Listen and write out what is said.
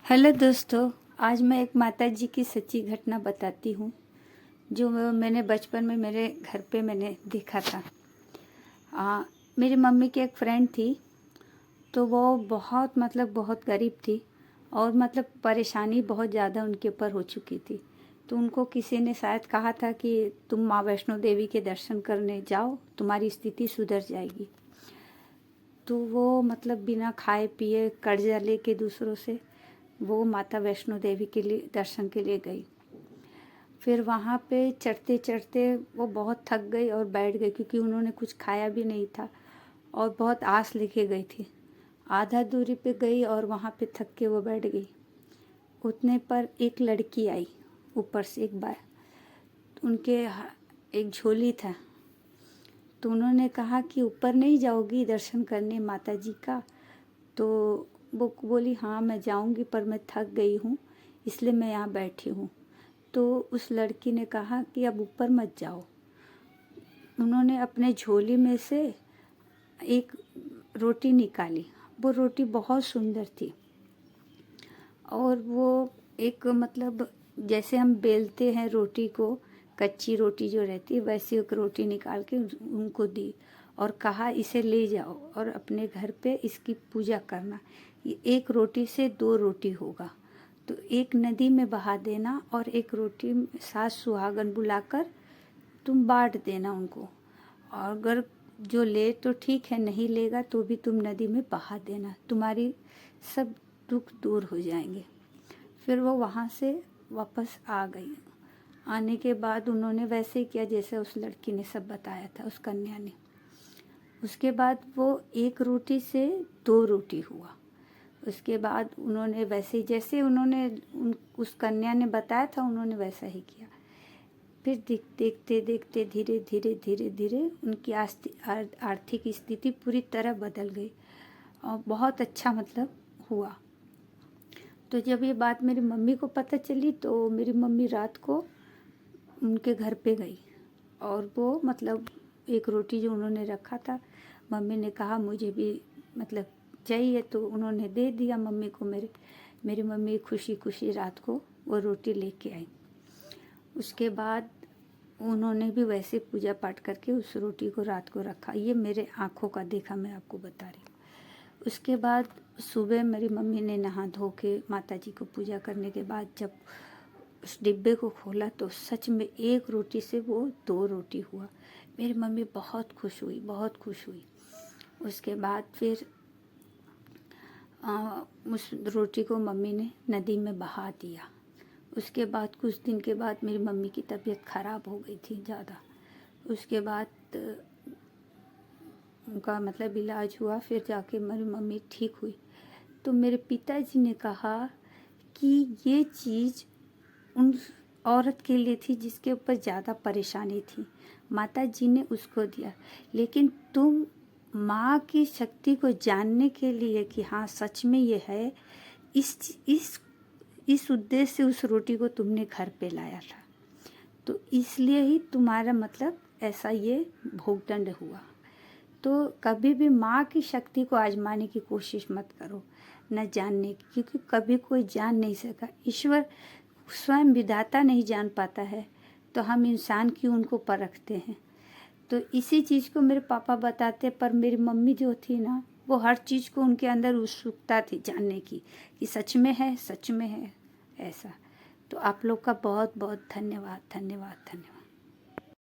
Hello दोस्तों, आज मैं एक माता जी की सच्ची घटना बताती हूँ जो मैंने बचपन में मेरे घर पे मैंने देखा था। मेरी मम्मी की एक फ्रेंड थी, तो वो बहुत गरीब थी और परेशानी बहुत ज़्यादा उनके ऊपर हो चुकी थी। तो उनको किसी ने शायद कहा था कि तुम माँ वैष्णो देवी के दर्शन करने जाओ, तुम्हारी स्थिति सुधर जाएगी। तो वो बिना खाए पिए कर्जा लेके दूसरों से वो माता वैष्णो देवी के लिए दर्शन के लिए गई। फिर वहाँ पे चढ़ते चढ़ते वो बहुत थक गई और बैठ गई, क्योंकि उन्होंने कुछ खाया भी नहीं था और बहुत आस लेके गई थी। आधा दूरी पे गई और वहाँ पे थक के वो बैठ गई। उतने पर एक लड़की आई ऊपर से एक बार, उनके एक झोली था। तो उन्होंने कहा कि ऊपर नहीं जाओगी दर्शन करने माता जी का? तो वो बोली हाँ मैं जाऊंगी, पर मैं थक गई हूँ इसलिए मैं यहाँ बैठी हूँ। तो उस लड़की ने कहा कि अब ऊपर मत जाओ। उन्होंने अपने झोली में से एक रोटी निकाली। वो रोटी बहुत सुंदर थी और वो एक जैसे हम बेलते हैं रोटी को, कच्ची रोटी जो रहती है वैसी एक रोटी निकाल के उनको दी और कहा इसे ले जाओ और अपने घर पे इसकी पूजा करना। ये एक रोटी से 2 रोटी होगा, तो एक नदी में बहा देना और एक रोटी सास सुहागन बुलाकर तुम बांट देना उनको। और अगर जो ले तो ठीक है, नहीं लेगा तो भी तुम नदी में बहा देना, तुम्हारी सब दुख दूर हो जाएंगे। फिर वो वहाँ से वापस आ गई। आने के बाद उन्होंने वैसे ही किया जैसे उस लड़की ने सब बताया था, उस कन्या ने। उसके बाद वो एक रोटी से 2 रोटी हुआ। उसके बाद उन्होंने वैसे ही जैसे उन्होंने उस कन्या ने बताया था उन्होंने वैसा ही किया। फिर देखते देखते धीरे धीरे धीरे धीरे उनकी आर्थिक स्थिति पूरी तरह बदल गई और बहुत अच्छा हुआ। तो जब ये बात मेरी मम्मी को पता चली तो मेरी मम्मी रात को उनके घर पे गई और वो एक रोटी जो उन्होंने रखा था, मम्मी ने कहा मुझे भी चाहिए, तो उन्होंने दे दिया मम्मी को। मेरी मम्मी खुशी खुशी रात को वो रोटी लेके आई। उसके बाद उन्होंने भी वैसे पूजा पाठ करके उस रोटी को रात को रखा। ये मेरे आँखों का देखा, मैं आपको बता रही हूँ। उसके बाद सुबह मेरी मम्मी ने नहा धो के माता जी को पूजा करने के बाद जब उस डिब्बे को खोला तो सच में एक रोटी से वो 2 रोटी हुआ। मेरी मम्मी बहुत खुश हुई, बहुत खुश हुई। उसके बाद फिर उस रोटी को मम्मी ने नदी में बहा दिया। उसके बाद कुछ दिन के बाद मेरी मम्मी की तबीयत ख़राब हो गई थी ज़्यादा। उसके बाद उनका इलाज हुआ, फिर जाके मेरी मम्मी ठीक हुई। तो मेरे पिताजी ने कहा कि ये चीज़ उन औरत के लिए थी जिसके ऊपर ज़्यादा परेशानी थी, माता जी ने उसको दिया। लेकिन तुम माँ की शक्ति को जानने के लिए कि हाँ सच में ये है, इस उद्देश्य से उस रोटी को तुमने घर पे लाया था, तो इसलिए ही तुम्हारा ऐसा ये भोगदंड हुआ। तो कभी भी माँ की शक्ति को आजमाने की कोशिश मत करो, न जानने की, क्योंकि कभी कोई जान नहीं सका। ईश्वर स्वयं विधाता नहीं जान पाता है, तो हम इंसान क्यों उनको परखते हैं। तो इसी चीज़ को मेरे पापा बताते, पर मेरी मम्मी जो थी ना, वो हर चीज़ को उनके अंदर उत्सुकता थी जानने की कि सच में है, सच में है ऐसा। तो आप लोग का बहुत बहुत धन्यवाद, धन्यवाद, धन्यवाद।